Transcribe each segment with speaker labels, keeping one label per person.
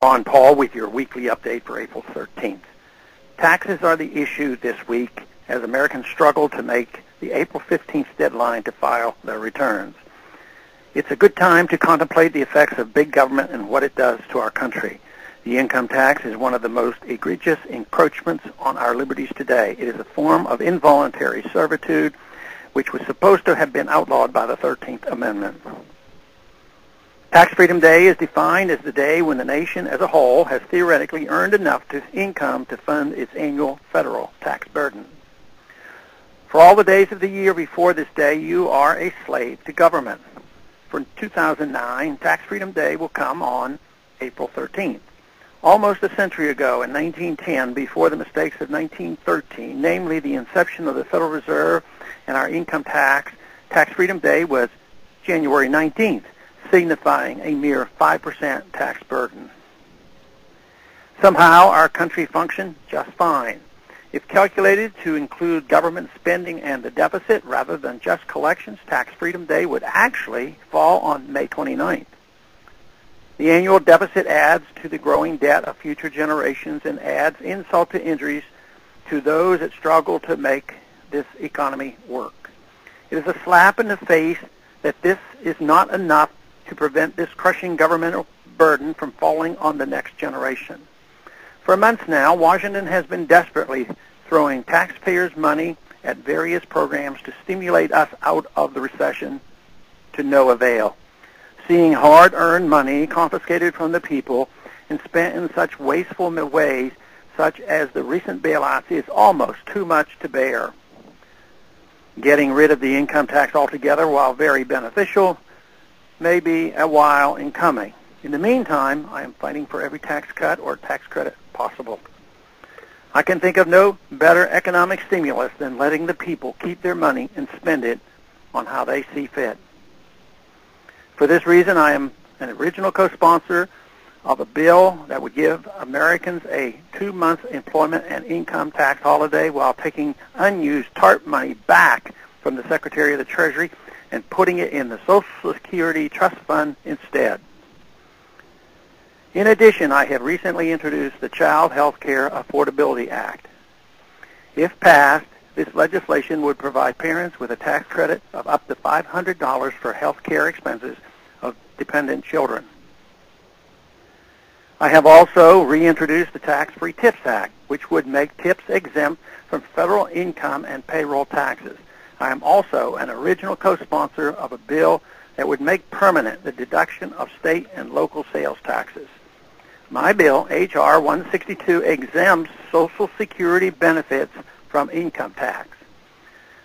Speaker 1: Ron Paul with your weekly update for April 13th. Taxes are the issue this week as Americans struggle to make the April 15th deadline to file their returns. It's a good time to contemplate the effects of big government and what it does to our country. The income tax is one of the most egregious encroachments on our liberties today. It is a form of involuntary servitude which was supposed to have been outlawed by the 13th Amendment. Tax Freedom Day is defined as the day when the nation as a whole has theoretically earned enough income to fund its annual federal tax burden. For all the days of the year before this day, you are a slave to government. For 2009, Tax Freedom Day will come on April 13th. Almost a century ago, in 1910, before the mistakes of 1913, namely the inception of the Federal Reserve and our income tax, Tax Freedom Day was January 19th, signifying a mere 5% tax burden. Somehow, our country functioned just fine. If calculated to include government spending and the deficit rather than just collections, Tax Freedom Day would actually fall on May 29th. The annual deficit adds to the growing debt of future generations and adds insult to injuries to those that struggle to make this economy work. It is a slap in the face that this is not enough to prevent this crushing governmental burden from falling on the next generation. For months now, Washington has been desperately throwing taxpayers' money at various programs to stimulate us out of the recession to no avail. Seeing hard-earned money confiscated from the people and spent in such wasteful ways, such as the recent bailouts, is almost too much to bear. Getting rid of the income tax altogether, while very beneficial, may be a while in coming. In the meantime, I am fighting for every tax cut or tax credit possible. I can think of no better economic stimulus than letting the people keep their money and spend it on how they see fit. For this reason, I am an original co-sponsor of a bill that would give Americans a 2-month employment and income tax holiday while taking unused TARP money back from the Secretary of the Treasury and putting it in the Social Security Trust Fund instead. In addition, I have recently introduced the Child Health Care Affordability Act. If passed, this legislation would provide parents with a tax credit of up to $500 for health care expenses of dependent children. I have also reintroduced the Tax-Free Tips Act, which would make tips exempt from federal income and payroll taxes. I am also an original co-sponsor of a bill that would make permanent the deduction of state and local sales taxes. My bill, H.R. 162, exempts Social Security benefits from income tax.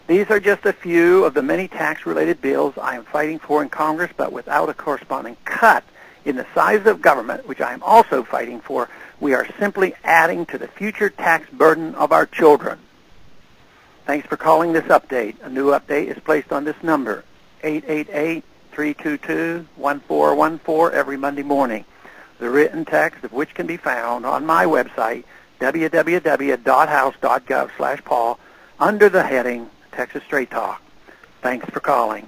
Speaker 1: These are just a few of the many tax-related bills I am fighting for in Congress, but without a corresponding cut in the size of government, which I am also fighting for. We are simply adding to the future tax burden of our children. Thanks for calling this update. A new update is placed on this number, 888-322-1414, every Monday morning. The written text of which can be found on my website, www.house.gov/Paul, under the heading Texas Straight Talk. Thanks for calling.